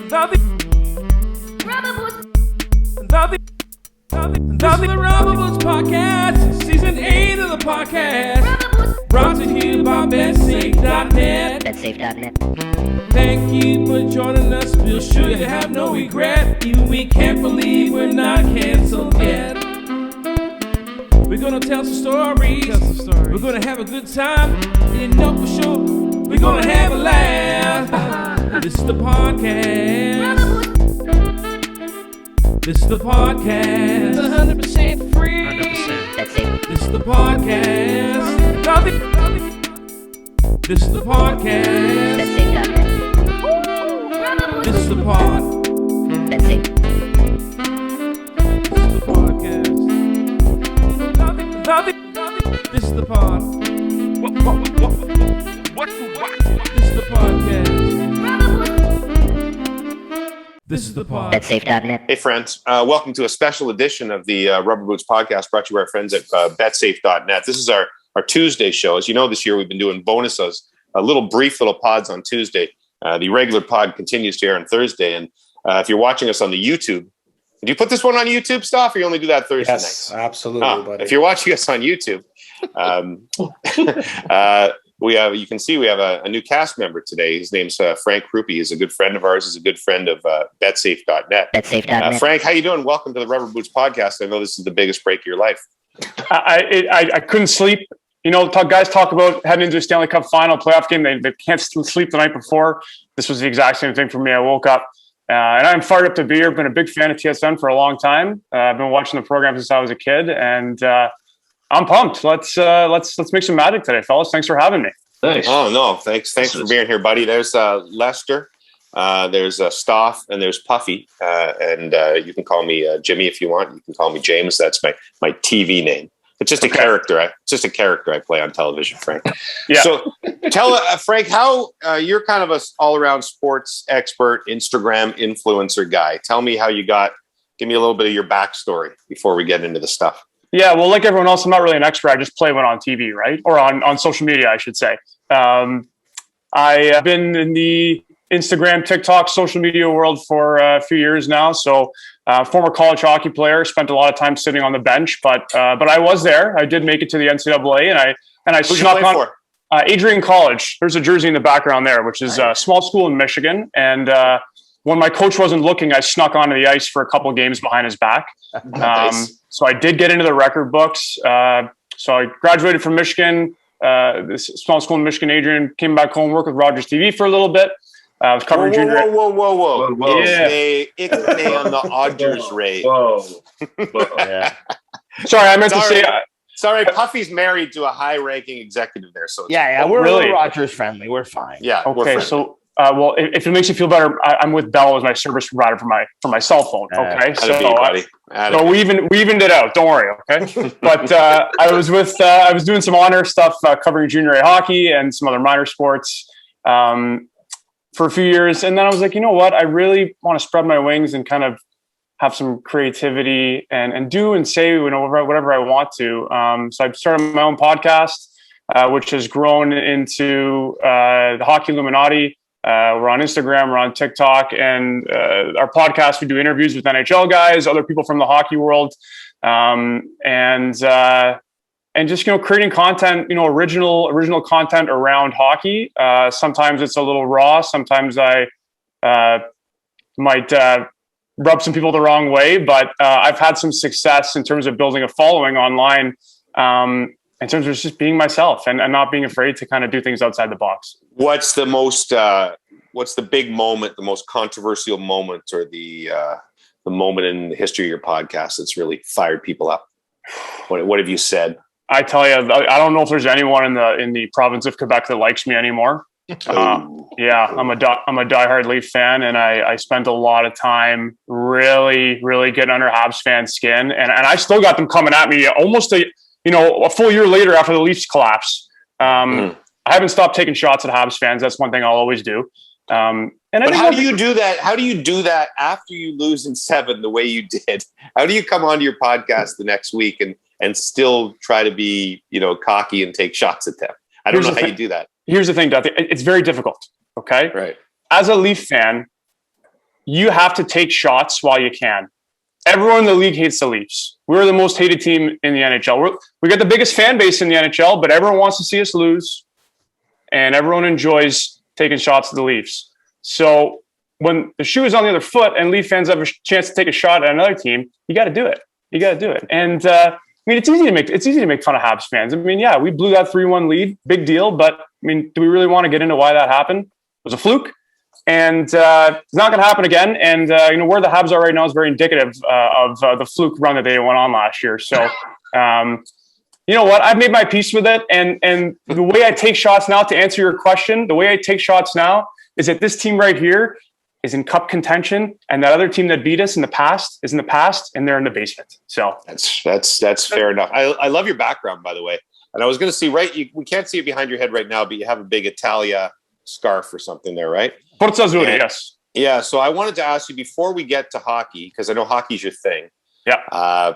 This is the Rubber Boots Podcast, Season 8 of the podcast, brought to you by BetSafe.net. BetSafe.net. Thank you for joining us, we'll sure you have no regret. Even we can't believe we're not canceled yet. We're gonna tell some stories, we're gonna have a good time, you know for sure, we're gonna have a laugh. This is the podcast. This is the podcast. 100% free. 100%. That's it. This is the podcast. This is the podcast. BetSafe.net. This is the pod. That's it. This is the podcast. This is the pod. What? This is the podcast. This is the pod. BetSafe.net. Hey, friends. Welcome to a special edition of the Rubber Boots Podcast brought to you by our friends at BetSafe.net. This is our Tuesday show. As you know, this year we've been doing bonuses, brief little pods on Tuesday. The regular pod continues to air on Thursday. And if you're watching us on the YouTube, do you put this one on YouTube stuff or you only do that Thursday Yes, night? absolutely, buddy. If you're watching us on YouTube, you can see we have a new cast member today. His name's Frank Crupi. He's a good friend of ours. He's a good friend of BetSafe.net. BetSafe.net. Frank, how you doing? Welcome to the Rubber Boots Podcast. I know this is the biggest break of your life. I couldn't sleep. You know, guys talk about heading into a Stanley Cup final playoff game. They can't sleep the night before. This was the exact same thing for me. I woke up and I'm fired up to be here. I've been a big fan of TSN for a long time. I've been watching the program since I was a kid, and I'm pumped. Let's make some magic today, fellas. Thanks for having me. Nice. Oh, no. Thanks for being here, buddy. There's Lester. There's Stoff, and there's Puffy. And you can call me Jimmy if you want. You can call me James. That's my TV name. It's just a character. It's just a character I play on television, Frank. Yeah. So tell Frank, how you're kind of a all-around sports expert, Instagram influencer guy. Tell me how you give me a little bit of your backstory before we get into the stuff. Yeah, well, like everyone else, I'm not really an expert. I just play when on TV, right? Or on social media, I should say. I've been in the Instagram, TikTok, social media world for a few years now. So former college hockey player, spent a lot of time sitting on the bench, but I was there. I did make it to the NCAA, and I snuck on Adrian College. There's a jersey in the background there, which is a small school in Michigan. And when my coach wasn't looking, I snuck onto the ice for a couple games behind his back. Nice. So I did get into the record books. So I graduated from Michigan, this small school in Michigan. Adrian came back home, worked with Rogers TV for a little bit. I was covering junior. Whoa. Yeah. Ik nee on the Odgers rate. Whoa. Yeah. Sorry, I meant to say. Sorry, Puffy's married to a high-ranking executive there. So We're really Rogers friendly. We're fine. Yeah. Okay, so well, if it makes you feel better, I'm with Bell as my service provider for my cell phone. Okay, so we evened it out. Don't worry. Okay, but I was doing some honor stuff, covering junior A hockey and some other minor sports for a few years, and then I was like, you know what, I really want to spread my wings and kind of have some creativity and do and say whatever I want to. So I started my own podcast, which has grown into the Hockey Illuminati. We're on Instagram, we're on TikTok, and our podcast, we do interviews with NHL guys, other people from the hockey world, and just, creating content, original content around hockey. Sometimes it's a little raw. Sometimes I might rub some people the wrong way, but I've had some success in terms of building a following online, in terms of just being myself and not being afraid to kind of do things outside the box. What's the big moment, the most controversial moment, or the moment in the history of your podcast that's really fired people up? What have you said? I tell you, I don't know if there's anyone in the province of Quebec that likes me anymore. Yeah, I'm a diehard Leaf fan, and I spent a lot of time really, really getting under Habs fans' skin, and I still got them coming at me almost a full year later after the Leafs collapse. I haven't stopped taking shots at Habs fans. That's one thing I'll always do. But how do you do that? How do you do that after you lose in 7 the way you did? How do you come onto your podcast the next week and still try to be, cocky and take shots at them? I don't know how you do that. Here's the thing, Duffy. It's very difficult. Okay. Right. As a Leaf fan, you have to take shots while you can. Everyone in the league hates the Leafs. We're the most hated team in the NHL. We got the biggest fan base in the NHL, but everyone wants to see us lose, and everyone enjoys taking shots at the Leafs. So when the shoe is on the other foot and Leaf fans have a chance to take a shot at another team, you got to do it. You got to do it. And I mean, it's easy to make fun of Habs fans. I mean, yeah, we blew that 3-1 lead, big deal. But I mean, do we really want to get into why that happened? It was a fluke. And it's not going to happen again. And, where the Habs are right now is very indicative of the fluke run that they went on last year. So, you know what? I've made my peace with it. And the way I take shots now, to answer your question, the way I take shots now is that this team right here is in cup contention, and that other team that beat us in the past is in the past, and they're in the basement. So that's fair enough. I love your background, by the way. And I was going to see, we can't see it behind your head right now, but you have a big Italia scarf or something there, right? Forza Azzurra, yes. Yeah. So I wanted to ask you before we get to hockey, because I know hockey's your thing. Yeah.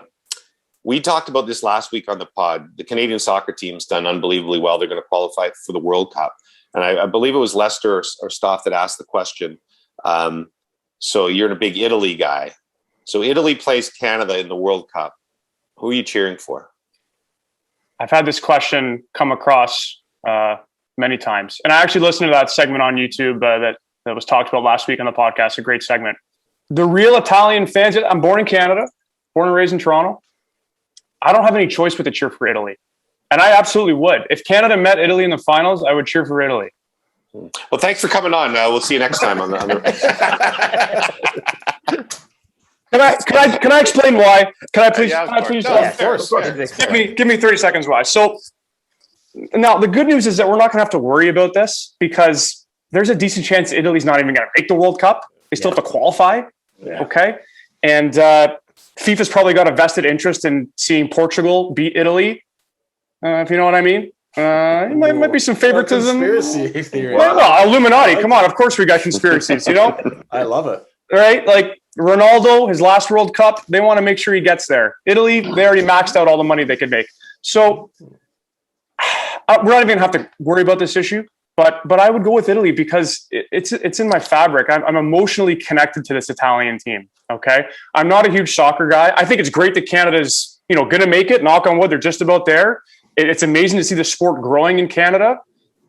We talked about this last week on the pod. The Canadian soccer team's done unbelievably well. They're going to qualify for the World Cup. And I believe it was Lester or Stoff that asked the question. So you're a big Italy guy. So Italy plays Canada in the World Cup. Who are you cheering for? I've had this question come across many times. And I actually listened to that segment on YouTube that was talked about last week on the podcast. A great segment. The real Italian fans, I'm born in Canada, born and raised in Toronto. I don't have any choice but to cheer for Italy. And I absolutely would. If Canada met Italy in the finals, I would cheer for Italy. Well, thanks for coming on. We'll see you next time on the. Can I explain why? Can I please? Yeah, can I please? No, of course. Give me 30 seconds why. So now the good news is that we're not going to have to worry about this, because there's a decent chance Italy's not even going to make the World Cup. They still have to qualify. Yeah. Okay, and FIFA's probably got a vested interest in seeing Portugal beat Italy. If you know what I mean. It might be some favoritism. Conspiracy theory. Well, Illuminati. Come on, of course we got conspiracies. You know, I love it. right? Like Ronaldo, his last World Cup, they want to make sure he gets there. Italy, they already maxed out all the money they could make. So we're not even gonna have to worry about this issue. But I would go with Italy because it's in my fabric. I'm emotionally connected to this Italian team. Okay, I'm not a huge soccer guy. I think it's great that Canada's going to make it. Knock on wood, they're just about there. It's amazing to see the sport growing in Canada.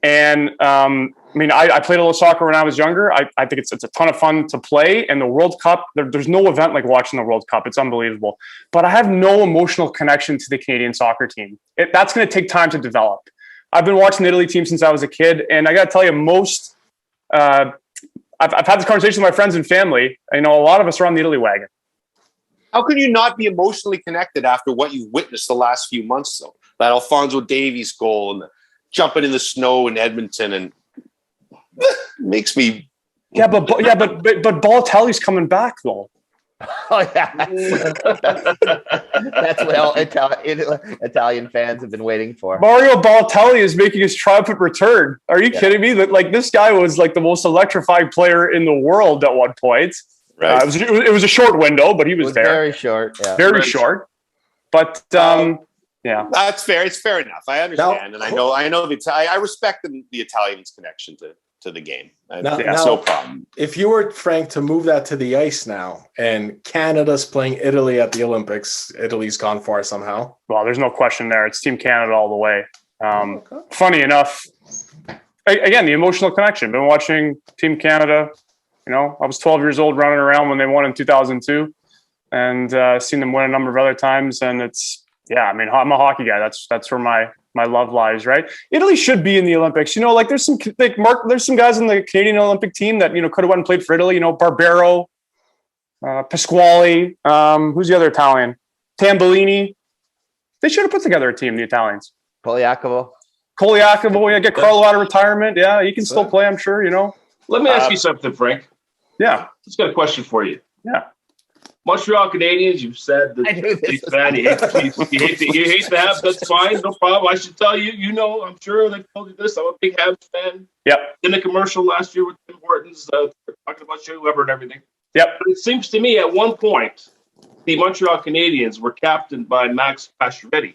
And I played a little soccer when I was younger. I think it's a ton of fun to play. And the World Cup, there's no event like watching the World Cup. It's unbelievable. But I have no emotional connection to the Canadian soccer team. That's going to take time to develop. I've been watching the Italy team since I was a kid. And I got to tell you, I've had this conversation with my friends and family. A lot of us are on the Italy wagon. How can you not be emotionally connected after what you've witnessed the last few months, though? That Alphonso Davies goal and the jumping in the snow in Edmonton, and makes me. Yeah, but Balotelli's coming back though. Oh yeah, that's what all Italian fans have been waiting for. Mario Balotelli is making his triumphant return. Are you kidding me? That this guy was like the most electrifying player in the world at one point. Right. It was a short window, but he was there. Very short. Yeah. Very short. But yeah, that's fair. It's fair enough. I understand, and I know I respect the Italians' connection to the game. That's no problem. If you were Frank to move that to the ice now, and Canada's playing Italy at the Olympics, Italy's gone far somehow. Well, there's no question there. It's Team Canada all the way. Funny enough, again, the emotional connection. Been watching Team Canada. I was 12 years old running around when they won in 2002, and seen them win a number of other times. And I'm a hockey guy. That's where my love lies, right? Italy should be in the Olympics. There's some there's some guys in the Canadian Olympic team that could have went and played for Italy. Barbero, Pasquale. Who's the other Italian? Tambellini. They should have put together a team. The Italians. Colaiacovo. Yeah, get Carlo out of retirement. Yeah, he can still play. I'm sure. Let me ask you something, Frank. Yeah, just got a question for you. Yeah. Montreal Canadiens, you've said that you hate the Habs. That's fine, no problem. I should tell you, I'm sure they told you this. I'm a big Habs fan. Yep. In the commercial last year with Tim Hortons, talking about Shea Weber and everything. Yep. But it seems to me at one point, the Montreal Canadiens were captained by Max Pacioretty,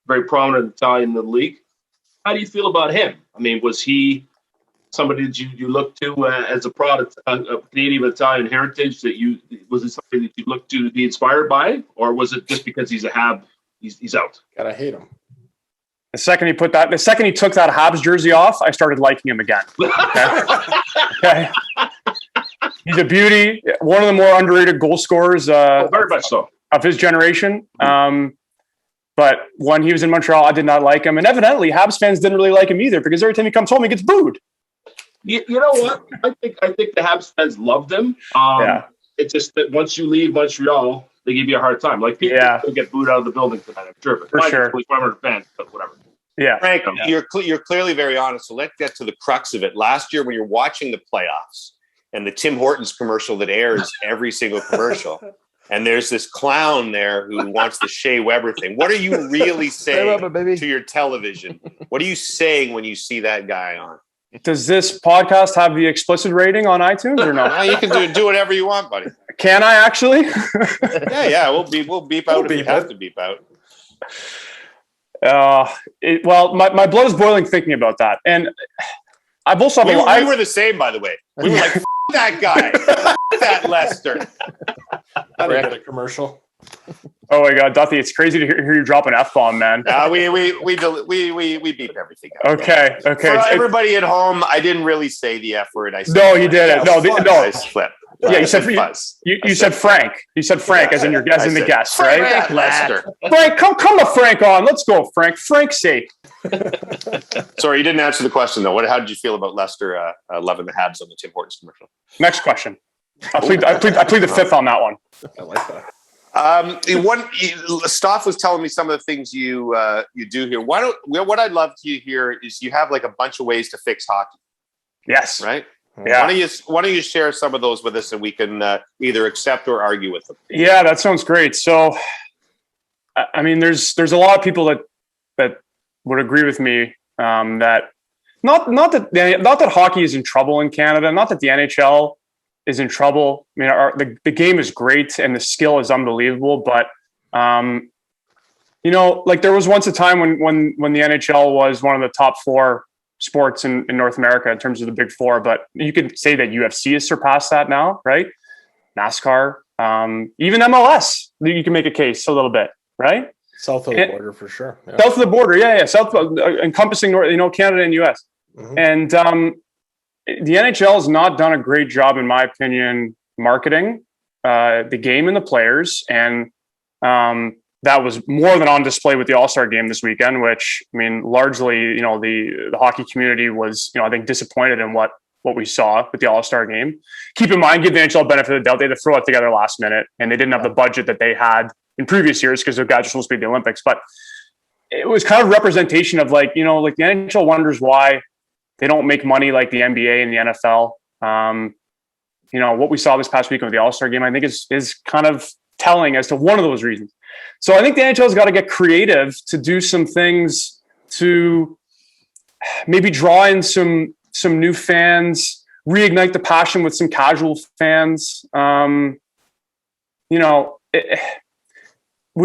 very prominent Italian in the league. How do you feel about him? Was he somebody that you look to as a product of Canadian Italian heritage? Was it something that you looked to be inspired by, or was it just because he's a Hab, he's out? Gotta hate him. The second he took that Habs jersey off, I started liking him again. Okay. He's a beauty. One of the more underrated goal scorers very much so. Of his generation. But when he was in Montreal, I did not like him. And evidently, Habs fans didn't really like him either, because every time he comes home, he gets booed. You know what? I think the Habs fans loved him. It's just that once you leave Montreal, they give you a hard time. Like, people get booed out of the building tonight, I'm sure. For sure. 500 fans, but whatever. Yeah. Frank, you're clearly very honest. So let's get to the crux of it. Last year, when you're watching the playoffs and the Tim Hortons commercial that airs every single commercial, and there's this clown there who wants the Shea Weber thing. What are you really saying to your television? What are you saying when you see that guy on? Does this podcast have the explicit rating on iTunes or no? No, you can do whatever you want, buddy. Can I actually? Yeah. We'll beep out if we have to beep out. Well, my blood is boiling thinking about that, and I've also we were the same, by the way. We were like, F- that guy, F- that Lester. I didn't get a commercial. Oh my God, Duffy! It's crazy to hear you drop an F-bomb, man. We beep everything out. Okay. For everybody at home, I didn't really say the F word. I said no, you didn't. No. I slipped. Yeah, you said you said Frank. You said Frank as in the guest, right? Frank Lester. Frank, come a Frank on. Let's go, Frank. Frank's sake. Sorry, you didn't answer the question though. How did you feel about Lester loving the Habs on the Tim Hortons commercial? Next question. I plead the fifth on that one. I like that. Stoff was telling me some of the things you do here. What I'd love to hear is you have like a bunch of ways to fix hockey. Yes. Right. Yeah. Why don't you share some of those with us, and we can either accept or argue with them? Yeah, that sounds great. So, I mean, there's a lot of people that would agree with me that not that hockey is in trouble in Canada, not that the NHL is in trouble. I mean, the game is great and the skill is unbelievable, but like there was once a time when the NHL was one of the top four sports in North America in terms of the big four, but you could say that UFC has surpassed that now, right? NASCAR, even MLS, you can make a case a little bit, right? South of the border for sure. Yeah. South of the border, yeah. South encompassing North, Canada and US. Mm-hmm. And the NHL has not done a great job, in my opinion, marketing the game and the players, and that was more than on display with the All-Star game this weekend, which, I mean, largely, the hockey community was, I think, disappointed in what we saw with the All-Star game. Keep in mind, give the NHL benefit of the doubt. They had to throw it together last minute, and they didn't have the budget that they had in previous years because their guys are supposed to be at the Olympics. But it was kind of representation of like the NHL wonders why they don't make money like the NBA and the NFL. What we saw this past weekend with the All-Star game, I think is kind of telling as to one of those reasons. So I think the NHL has got to get creative to do some things to maybe draw in some new fans, reignite the passion with some casual fans. Would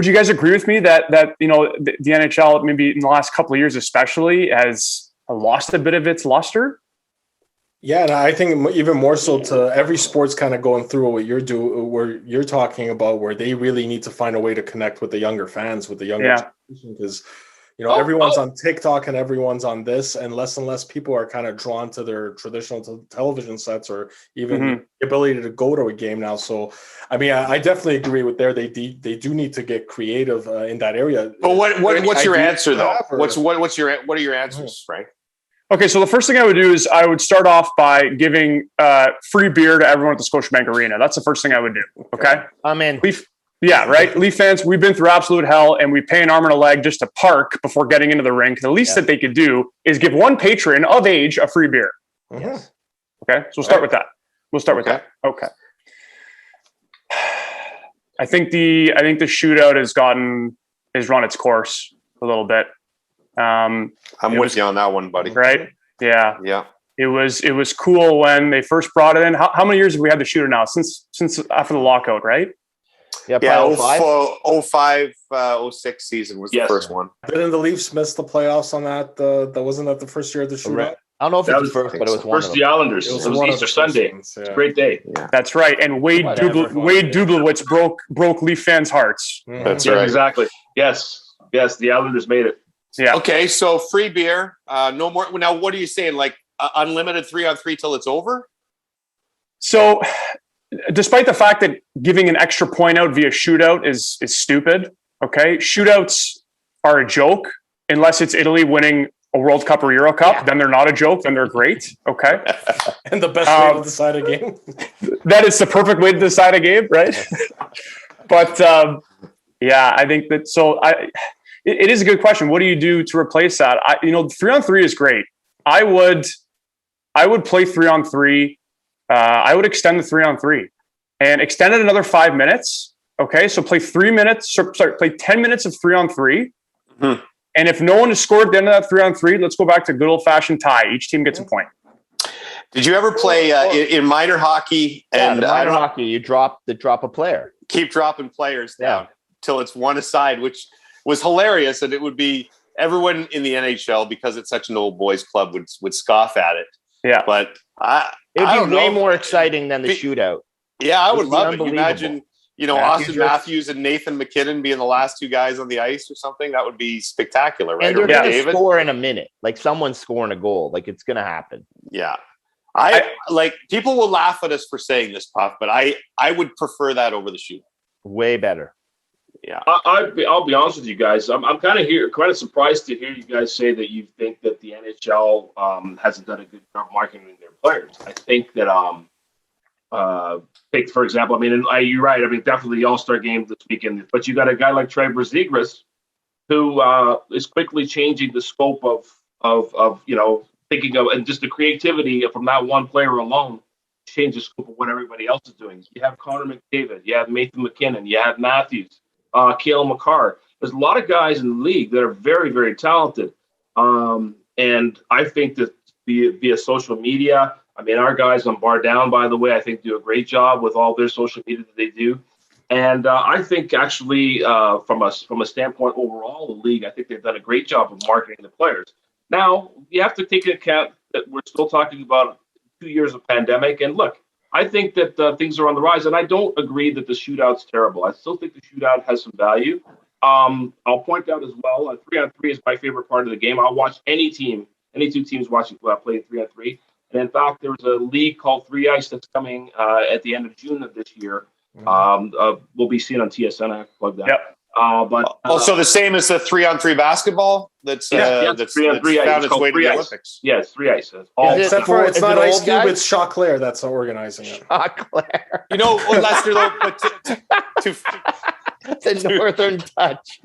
you guys agree with me that the NHL, maybe in the last couple of years especially, has lost a bit of its luster? Yeah, and I think even more so to every sport's kind of going through what where you're talking about, where they really need to find a way to connect with the younger fans, with the younger generation, because everyone's on TikTok and everyone's on this, and less people are kind of drawn to their traditional television sets or even the ability to go to a game now. So, I mean, I definitely agree with they do need to get creative in that area. But what's your answer though? What are your answers, Frank? Okay, so the first thing I would do is I would start off by giving free beer to everyone at the Scotiabank Arena. That's the first thing I would do. Okay, I'm in. Right. Leaf fans, we've been through absolute hell, and we pay an arm and a leg just to park before getting into the rink. The least that they could do is give one patron of age a free beer. Yes. Okay, so we'll start with that. Okay. I think the shootout has run its course a little bit. I'm with you on that one, buddy. Right? Yeah. Yeah. It was cool when they first brought it in. How many years have we had the shooter now? Since after the lockout, right? Yeah, 05, 06 season was the first one. Didn't the Leafs miss the playoffs on that? That wasn't that the first year of the shootout? I don't know if it's the first, but it was one first of the them. Islanders. It was Easter Sunday. It's a great day. Yeah. That's right. And Wade Dublowitz broke Leaf fans' hearts. That's right. Exactly. Yes. The Islanders made it. Yeah. Okay, so free beer, no more. Now, what are you saying? Like unlimited 3-on-3 till it's over? So, despite the fact that giving an extra point out via shootout is stupid, okay? Shootouts are a joke unless it's Italy winning a World Cup or Euro Cup. Then they're not a joke. Then they're great, okay? And the best way to decide a game. That is the perfect way to decide a game, right? But I think that. So it is a good question. What do you do to replace that? 3-on-3 is great. I would play 3-on-3. I would extend the 3-on-3 and extend it another 5 minutes. Okay, so play 3 minutes. Play 10 minutes of 3-on-3. Mm-hmm. And if no one has scored at the end of that 3-on-3, let's go back to good old fashioned tie. Each team gets a point. Did you ever play in minor hockey? And minor hockey, you drop a player. Keep dropping players down till it's one aside, which was hilarious. And it would be everyone in the NHL, because it's such an old boys club, would scoff at it. Yeah. But it would be way more exciting than the shootout. Yeah, I would love it. Imagine, Austin Matthews and Nathan McKinnon being the last two guys on the ice or something. That would be spectacular, right? And they're going to score in a minute. Like someone's scoring a goal. Like it's going to happen. Yeah. I like people will laugh at us for saying this, Puff, but I would prefer that over the shootout. Way better. Yeah. I'll be honest with you guys. I'm kind of surprised to hear you guys say that you think that the NHL hasn't done a good job marketing their players. I think that take for example, you're right. Definitely the All-Star game this weekend, but you got a guy like Trevor Zegras who is quickly changing the scope of thinking of, and just the creativity from that one player alone change the scope of what everybody else is doing. You have Connor McDavid, you have Nathan McKinnon, you have Matthews, Cale Makar. There's a lot of guys in the league that are very, very talented. And I think that via social media, our guys on Bar Down, by the way, I think do a great job with all their social media that they do. And I think actually from a standpoint overall of the league, I think they've done a great job of marketing the players. Now, you have to take into account that we're still talking about 2 years of pandemic. And look, I think that things are on the rise. And I don't agree that the shootout's terrible. I still think the shootout has some value. I'll point out as well, 3-on-3 is my favorite part of the game. I'll watch any two teams play 3-on-3. And in fact, there's a league called 3 Ice that's coming at the end of June of this year. We'll be seeing on TSN. I have to plug that. Yep. But also the same as the 3-on-3 basketball. That's 3-on-3 found ice. its way to the Ice. Olympics. Yes, 3 Ice. Except for it's not Ice Cube, it's Chauclair that's organizing it. Chauclair. Lester, though, but the Northern Touch.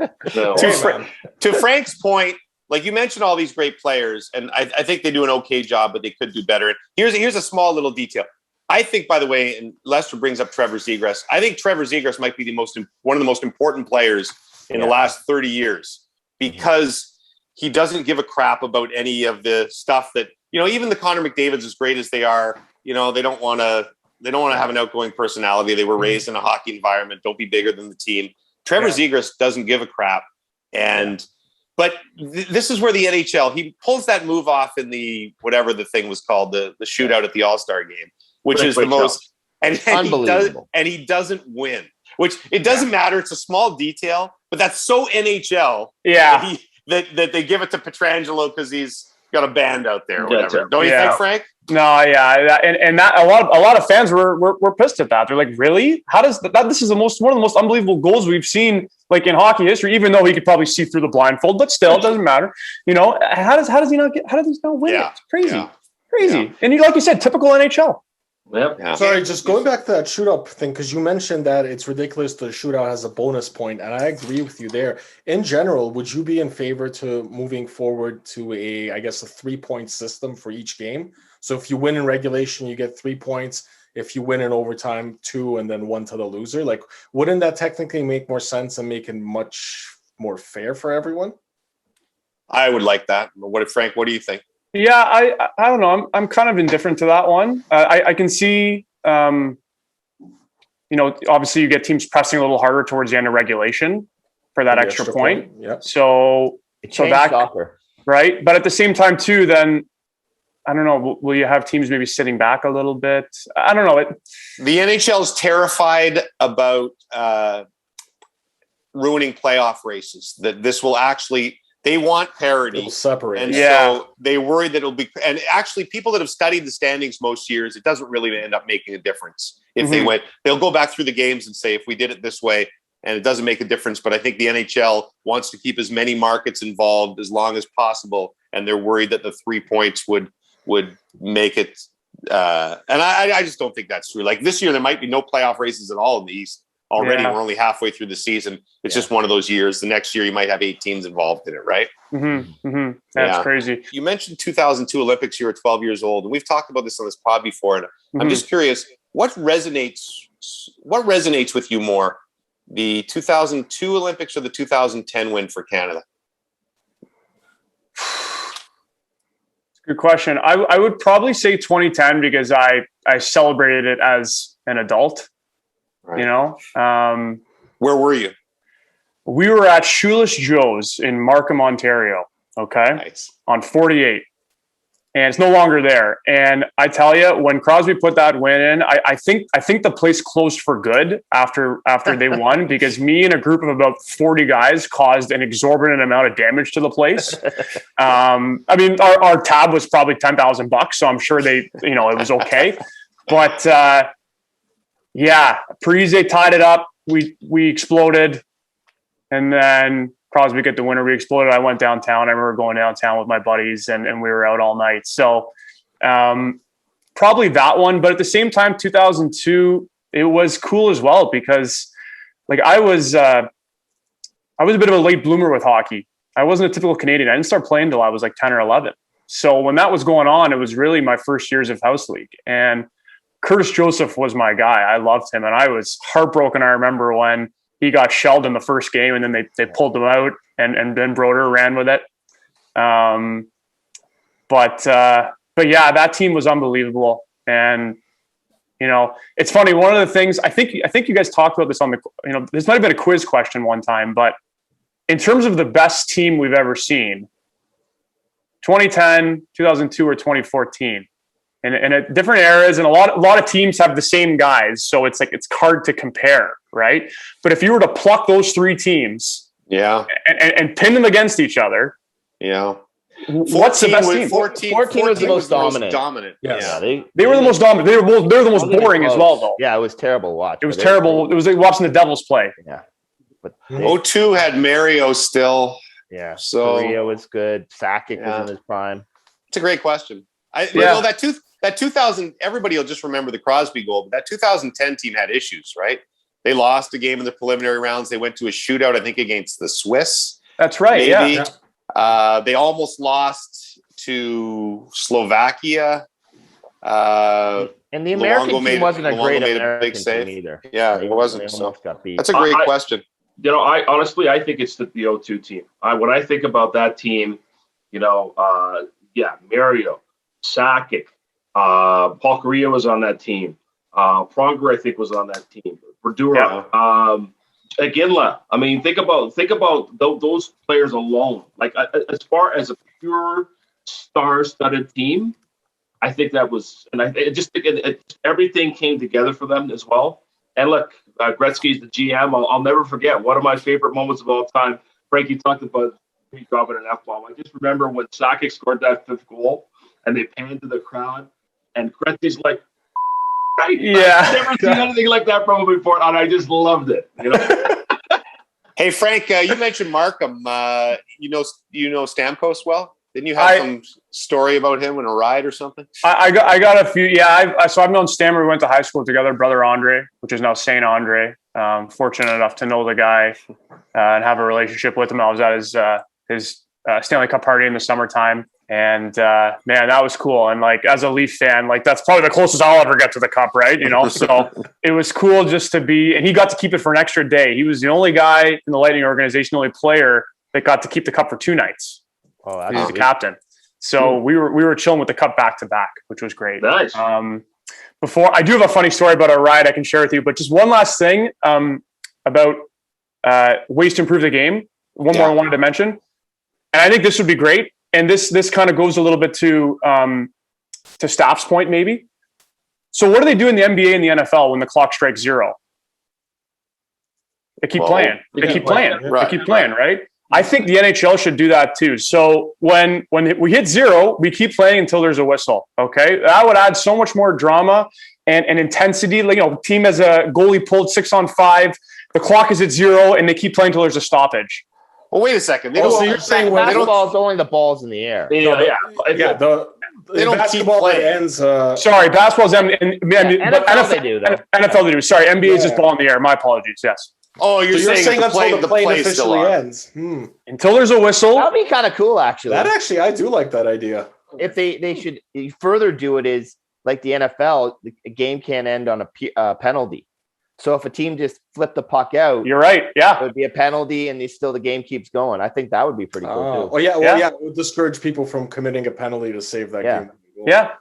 To Frank's point, like you mentioned all these great players, and I think they do an okay job, but they could do better. And here's a small little detail. I think, by the way, and Lester brings up Trevor Zegras. I think Trevor Zegras might be one of the most important players in the last 30 years because he doesn't give a crap about any of the stuff that, even the Connor McDavids, as great as they are, they don't want to have an outgoing personality. They were raised in a hockey environment. Don't be bigger than the team. Trevor Zegras doesn't give a crap. But this is where the NHL, he pulls that move off in the, whatever the thing was called, the shootout at the All-Star game, which is the most, and he doesn't win, which it doesn't matter. It's a small detail, but that's so NHL that they give it to Pietrangelo because he's got a band out there or whatever. Don't you think, Frank? No, and that a lot of fans were pissed at that. They're like, really? How does that? This is one of the most unbelievable goals we've seen, like in hockey history. Even though he could probably see through the blindfold, but still, it doesn't matter. How does he not win it? It's crazy, crazy. And like you said, typical NHL. Yep. Yeah. Sorry, just going back to that shootout thing, because you mentioned that it's ridiculous the shootout has a bonus point, and I agree with you there. In general, would you be in favor to moving forward to a 3-point system for each game? So if you win in regulation, you get 3 points. If you win in overtime, 2, and then 1 to the loser. Like, wouldn't that technically make more sense and make it much more fair for everyone? I would like that. Frank, what do you think? Yeah, I don't know. I'm kind of indifferent to that one. I can see, obviously you get teams pressing a little harder towards the end of regulation for that extra point. Yeah. So that, soccer. Right. But at the same time too, then, I don't know. Will you have teams maybe sitting back a little bit? I don't know. The NHL is terrified about ruining playoff races. That this will actually, they want parity. It'll separate. And so they worry that it'll be, and actually people that have studied the standings most years, it doesn't really end up making a difference. If they went, they'll go back through the games and say, if we did it this way, and it doesn't make a difference. But I think the NHL wants to keep as many markets involved as long as possible. And they're worried that the 3 points would make it. And I just don't think that's true. Like this year, there might be no playoff races at all in the East already. We're only halfway through the season. It's just one of those years. The next year, you might have 8 teams involved in it, right? That's crazy. You mentioned 2002 Olympics. You were 12 years old. And we've talked about this on this pod before. And I'm just curious, what resonates with you more? The 2002 Olympics or the 2010 win for Canada? Good question. I would probably say 2010 because I celebrated it as an adult. Right. You know, where were you? We were at Shoeless Joe's in Markham, Ontario. Okay, nice. On 48, and it's no longer there. And I tell you, when Crosby put that win in, I think the place closed for good after they won because me and a group of about 40 guys caused an exorbitant amount of damage to the place. I mean, our tab was probably $10,000, so I'm sure it was okay. But Parise tied it up. We exploded, and then Crosby get the winner. We exploded. I went downtown. I remember going downtown with my buddies and we were out all night. So probably that one. But at the same time, 2002, it was cool as well because like I was a bit of a late bloomer with hockey. I wasn't a typical Canadian. I didn't start playing until I was like 10 or 11. So when that was going on, it was really my first years of house league. And Curtis Joseph was my guy. I loved him. And I was heartbroken. I remember when he got shelled in the first game and then they pulled him out and Ben Broder ran with it. But yeah, that team was unbelievable. And, it's funny. One of the things I think you guys talked about this on this might've been a quiz question one time, but in terms of the best team we've ever seen, 2010, 2002 or 2014, and at different eras, and a lot of teams have the same guys, so it's hard to compare, right? But if you were to pluck those 3 teams, and pin them against each other, what's the best team? 14 was the most dominant. Yeah, they were the most dominant. They're the most boring as well, though. Yeah, it was terrible to watch. It was terrible. It was like watching the Devils play. Yeah, but 02 had Mario still. Yeah, so Mario was good. Sakic was in his prime. It's a great question. That 2000, everybody will just remember the Crosby goal, but that 2010 team had issues, right? They lost a game in the preliminary rounds. They went to a shootout, I think, against the Swiss. That's right, maybe. Yeah. They almost lost to Slovakia. And the American team wasn't a great American team either. Yeah, it wasn't. So that's a great question. I honestly think it's the 02 team. When I think about that team, Mario, Sakic, Paul Correa was on that team. Pronger, I think, was on that team. Brodeur, Ginla. I mean, think about those players alone. Like as far as a pure star-studded team, I think that was, and I just think everything came together for them as well. And look, Gretzky's the GM. I'll never forget one of my favorite moments of all time. Frankie talked about me dropping an F-bomb. I just remember when Sakic scored that 5th goal, and they panned to the crowd, and Gretzky's like, right? I've never seen anything like that from him before, and I just loved it. Hey, Frank, you mentioned Markham. You know Stamkos well? Didn't you have some story about him in a ride or something? I got a few. Yeah, so I've known Stammer. We went to high school together. Brother Andre, which is now Saint Andre. Fortunate enough to know the guy and have a relationship with him. I was at his Stanley Cup party in the summertime, and man, that was cool. And like as a Leaf fan, like that's probably the closest I'll ever get to the Cup, right? So it was cool just to be. And he got to keep it for an extra day. He was the only guy in the Lightning organization, the only player that got to keep the Cup for 2 nights. Oh, he was the captain. So we were chilling with the Cup back to back, which was great. Nice. Before I do have a funny story about a ride I can share with you, but just one last thing about ways to improve the game. One more I wanted to mention, and I think this would be great. And this kind of goes a little bit to to Staff's point, maybe. So what do they do in the NBA and the NFL when the clock strikes 0? They keep playing. They keep playing. They keep playing, right? I think the NHL should do that too. So when we hit 0, we keep playing until there's a whistle. Okay, that would add so much more drama and intensity. Like, team has a goalie pulled 6-on-5. The clock is at 0, and they keep playing until there's a stoppage. Well, wait a second. So you're saying basketball is only the balls in the air? They don't basketball keep playing. Ends. Sorry, basketball's NFL they do though. NFL they do. Sorry, NBA is just ball in the air. My apologies. Yes. Oh, you're saying until the play officially ends. Until there's a whistle. That'd be kind of cool, actually. I do like that idea. If they should further do it is like the NFL, the game can't end on a penalty. So if a team just flipped the puck out, you're right. Yeah, it would be a penalty, and the game keeps going. I think that would be pretty cool too. It would discourage people from committing a penalty to save that game. Yeah.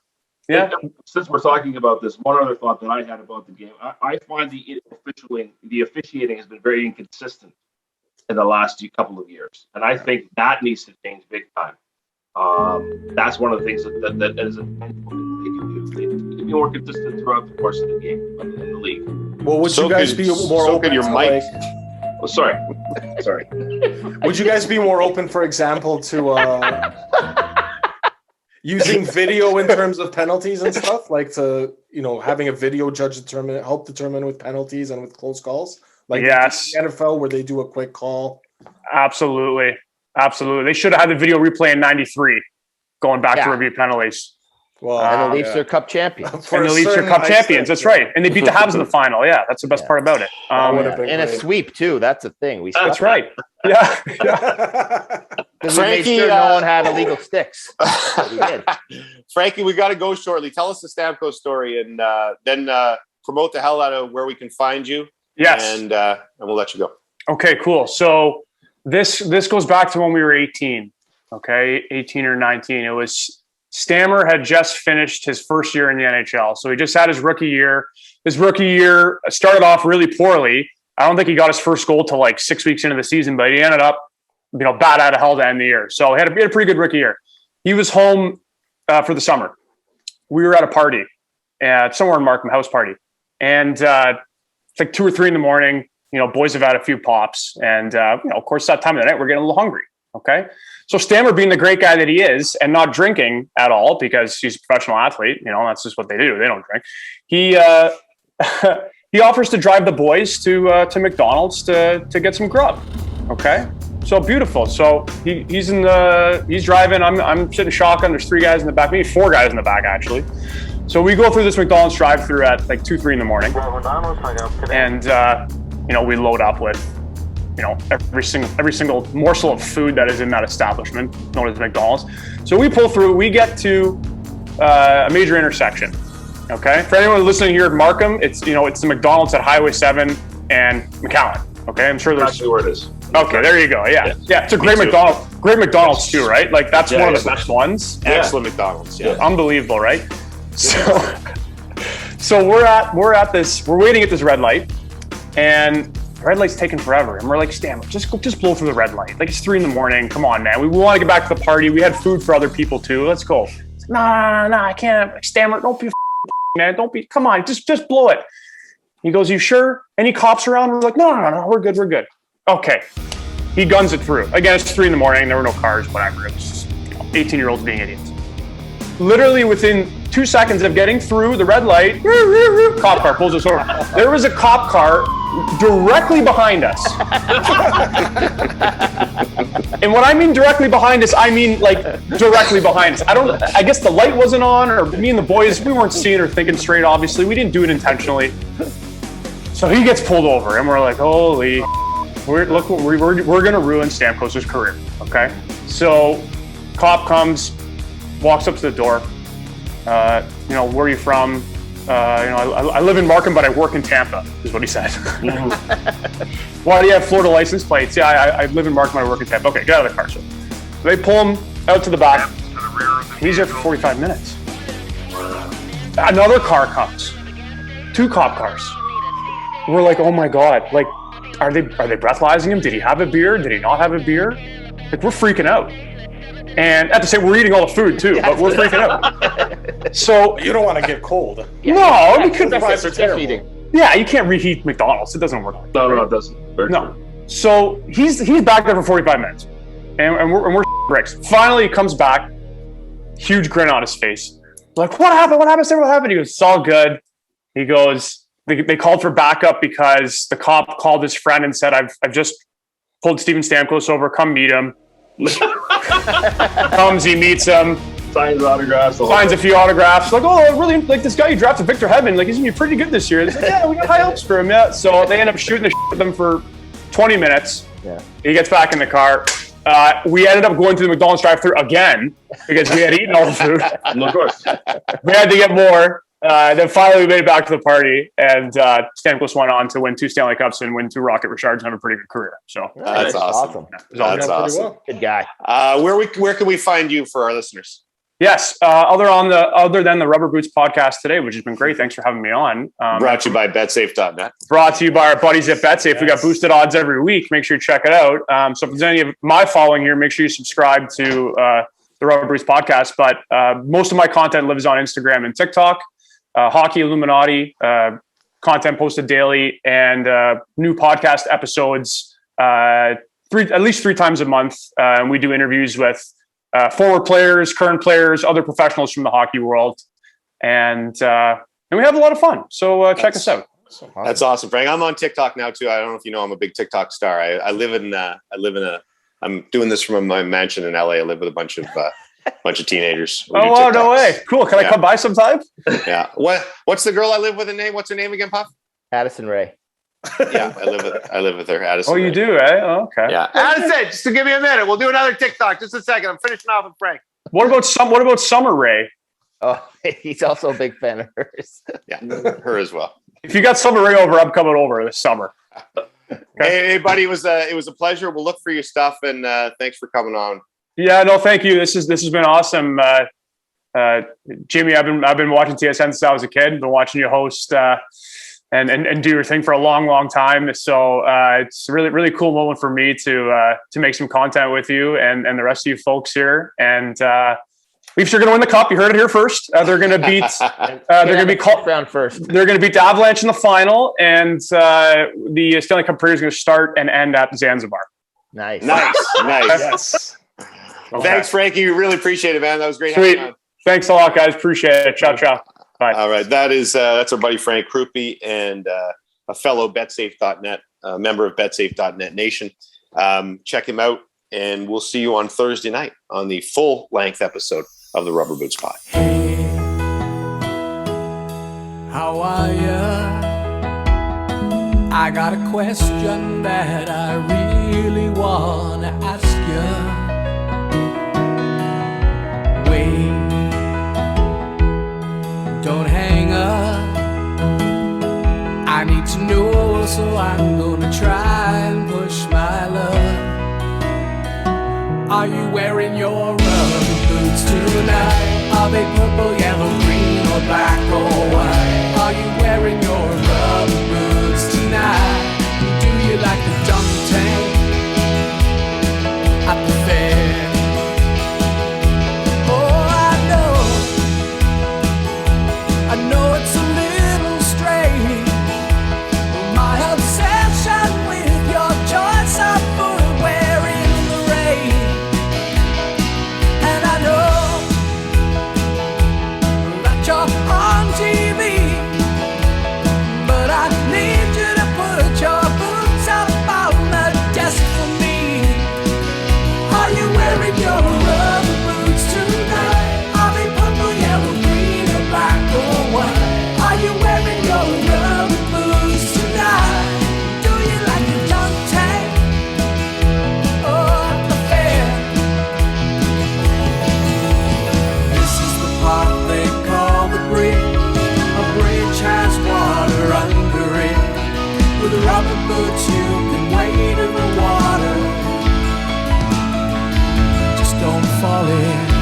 Since we're talking about this, one other thought that I had about the game, I find the officiating has been very inconsistent in the last couple of years, and I think that needs to change big time. That's one of the things that is a they can be more consistent throughout the course of the game in the league. Well, would you guys be more open? Your mic. Sorry. Would you guys be more open, for example, to using video in terms of penalties and stuff, like to having a video judge help determine with penalties and with close calls, like the NFL where they do a quick call? Absolutely. They should have had the video replay in '93, going back to review penalties. Well, and the Leafs are Cup champions. And the Leafs are Cup champions. That's right. And they beat the Habs in the final. Yeah, that's the best part about it. And a sweep too. That's the thing. That's right. Yeah. Because we made sure no one had illegal sticks. We did. Frankie, we got to go shortly. Tell us the Stamkos story, and then promote the hell out of where we can find you. Yes, and we'll let you go. Okay, cool. So this goes back to when we were 18. Okay, 18 or 19. It was. Stammer had just finished his first year in the NHL. So he just had his rookie year. His rookie year started off really poorly. I don't think he got his first goal till like 6 weeks into the season, but he ended up, bat out of hell to end the year. So he had a pretty good rookie year. He was home for the summer. We were at a party somewhere in Markham, house party. And it's like 2 or 3 in the morning. Boys have had a few pops. And, of course, that time of the night, we're getting a little hungry. Okay. So Stammer, being the great guy that he is and not drinking at all because he's a professional athlete, that's just what they do. They don't drink. He offers to drive the boys to McDonald's to get some grub. Okay. So beautiful. So he's driving. I'm sitting shotgun. There's 3 guys in the back, maybe 4 guys in the back actually. So we go through this McDonald's drive-through at like 2, 3 in the morning. And, we load up with, every single morsel of food that is in that establishment, known as McDonald's. So we pull through. We get to a major intersection. Okay, for anyone listening here at Markham, it's the McDonald's at Highway 7 and McAllen. Okay, I'm sure there's actually where it is. Okay, there you go. Yeah. It's a great McDonald's. Great McDonald's too, right? Like that's one of the best ones. Excellent McDonald's. Yeah, unbelievable, right? So we're waiting at this red light, and the red light's taking forever. And we're like, Stan, just blow through the red light. Like it's 3 in the morning. Come on, man. We want to get back to the party. We had food for other people too. Let's go. No, I can't. Stan, don't be a man. Don't be. Come on, just blow it. He goes, you sure? Any cops around? We're like, no. We're good. Okay. He guns it through. Again, it's 3 in the morning. There were no cars, whatever. It was just 18-year-olds being idiots. Literally within 2 seconds of getting through the red light, cop car pulls us over. There was a cop car directly behind us. And when I mean directly behind us, I mean like directly behind us. I guess the light wasn't on, or me and the boys, we weren't seeing or thinking straight, obviously. We didn't do it intentionally. So he gets pulled over, and we're like, holy, we're going to ruin Stamkos' career, okay? So cop comes, walks up to the door. Where are you from? I live in Markham, but I work in Tampa, is what he said. Why do you have Florida license plates? Yeah, I live in Markham, I work in Tampa. Okay, get out of the car. So they pull him out to the back. He's there for 45 minutes. Another car comes. 2 cop cars. We're like, oh my God. Like, are they breathalyzing him? Did he have a beer? Did he not have a beer? Like, we're freaking out. And at the same, we're eating all the food too, but we're freaking out. So You don't want to get cold. no, because Those fries are terrible. Eating. yeah, you can't reheat McDonald's. It doesn't work. Like that, No, right? it doesn't. Very No. true. So he's back there for 45 minutes, and we're bricks. Finally, he comes back, huge grin on his face. Like, what happened? What happened? What happened? He goes, it's all good. He goes, they called for backup because the cop called his friend and said, I've just pulled Steven Stamkos over. Come meet him. Comes, he meets him. Signs autographs. Signs a few autographs. Like, oh, I really like this guy you drafted, Victor Hedman. Like, he's gonna be pretty good this year. He's like, yeah, we got high hopes for him. Yeah. So they end up shooting the shit with him for 20 minutes. Yeah. He gets back in the car. We ended up going to the McDonald's drive-thru again because we had eaten all the food. Of course. We had to get more. Then finally we made it back to the party, and Stamkos went on to win 2 Stanley Cups and win 2 Rocket Richards and have a pretty good career. So That's awesome. it was all That's good. awesome. Well. Good guy. Where can we find you for our listeners? Yes. Other than the Rubber Boots podcast today, which has been great. Thanks for having me on. Brought to you by betsafe.net. Brought to you by our buddies at BetSafe. We got boosted odds every week. Make sure you check it out. So if there's any of my following here, make sure you subscribe to the Rubber Boots podcast. But most of my content lives on Instagram and TikTok. Hockey Illuminati, content posted daily, and new podcast episodes at least 3 times a month. And we do interviews with former players, current players, other professionals from the hockey world, and we have a lot of fun. So check us out. That's awesome, Frank. I'm on TikTok now too. I don't know if you know, I'm a big TikTok star. I'm doing this from my mansion in LA. I live with a bunch of teenagers. Oh, wow, no way. Cool. Can I come by sometime? Yeah. What's the girl I live with in name? What's her name again, Puff? Addison Ray. Yeah, I live with her. Addison. Oh, you Ray. do, eh? Oh, okay. Yeah. Addison, just to give me a minute. We'll do another TikTok. Just a second. I'm finishing off with Frank. What about Summer Ray? Oh, he's also a big fan of hers. Yeah, her as well. If you got Summer Ray over, I'm coming over this summer. Hey, buddy, it was a pleasure. We'll look for your stuff, and thanks for coming on. Yeah, no, thank you. This has been awesome. Jimmy, I've been watching TSN since I was a kid. Been watching you host and do your thing for a long time. So it's a really cool moment for me to make some content with you and the rest of you folks here. And Leafs are going to win the cup. You heard it here first. They're going to beat. They're going to be called round first. They're going to beat the Avalanche in the final, and the Stanley Cup career is going to start and end at Zanzibar. Nice. Yes. Okay. Thanks, Frankie. We really appreciate it, man. That was great. Sweet. Having you on. Thanks a lot, guys. Appreciate it. Ciao. Bye. All right. That's our buddy Frank Crupi and a fellow betsafe.net, member of betsafe.net Nation. Check him out, and we'll see you on Thursday night on the full-length episode of the Rubber Boots Pod. Hey, how are ya? I got a question that I really wanna ask ya. Wait, don't hang up. I need to know, so I'm gonna try and push my luck. Are you wearing your rubber boots tonight? Are they purple, yellow, green, or black or white? Are you wearing your rubber boots tonight? Do you like the dunk tank at the fair? I know it's a little strange, my obsession with your choice of footwear in the rain. And I know that you're on TV, but I need you to put your boots up on the desk for me. Are you wearing your rubber boots tonight? Are they purple, yellow, green, or black or white? Are you wearing your rubber boots tonight? Do you like the dunk tank or the fair? This is the part they call the bridge. A bridge has water under it. With rubber boots you can wade in the water. Just don't fall in.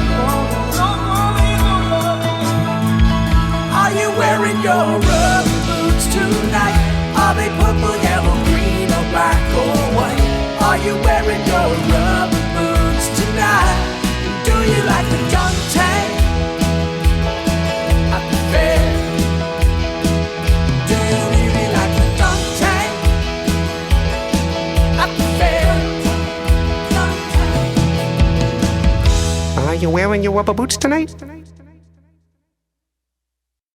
Are you wearing your rubber boots tonight? Are they purple, yellow, green, or black or white? Are you wearing your rubber boots tonight? Do you like the dunk tank you wearing your rubber boots tonight?